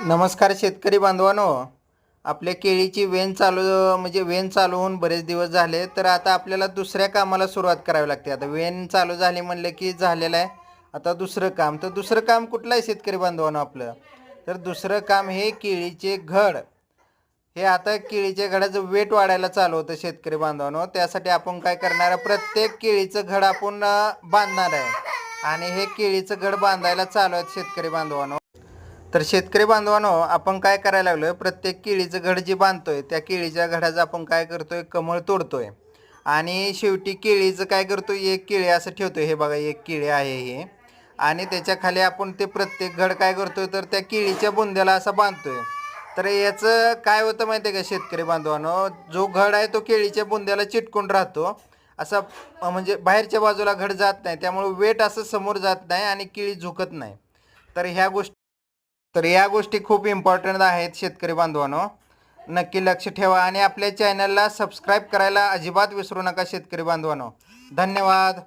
नमस्कार शेतकरी बांधवांनो. आपल्या केळीची वेन चालू होऊन बरेच दिवस झाले, तर आता आपल्याला दुसऱ्या कामाला सुरुवात करावी लागते. आता वेन चालू झाली म्हणलं की झालेलं आहे. आता दुसरं काम कुठलं आहे शेतकरी बांधवांनो आपलं? तर दुसरं काम हे केळीचे घड. हे आता केळीच्या घडाचं वेट वाढायला चालू होतं शेतकरी बांधवांनो. त्यासाठी आपण काय करणार आहे, प्रत्येक केळीचं घड आपण बांधणार आहे आणि हे केळीचं घड बांधायला चालू आहेत शेतकरी बांधवांनो. तर शेतकरी बांधवांनो, आपण काय करायला लागलोय, प्रत्येक केळीचं घड जे बांधतोय त्या केळीच्या घडाचं आपण काय करतोय, कमळ तोडतोय आणि शेवटी केळीचं काय करतोय, एक केळी असं ठेवतोय. हे बघा, एक केळी आहे हे, आणि त्याच्या खाली आपण ते प्रत्येक घड काय करतोय, तर त्या केळीच्या बुंद्याला असं बांधतोय. तर याचं काय होतं माहिती आहे का शेतकरी बांधवांनो, जो घड आहे तो केळीच्या बुंद्याला चिटकून राहतो. असा म्हणजे बाहेरच्या बाजूला घड जात नाही, त्यामुळे वेट असं समोर जात नाही आणि केळी झुकत नाही. तर या गोष्टी खूप इम्पॉर्टंट आहेत शेतकरी बांधवांनो. नक्की लक्ष ठेवा आणि आपल्या चॅनलला सबस्क्राईब करायला अजिबात विसरू नका शेतकरी बांधवांनो. धन्यवाद.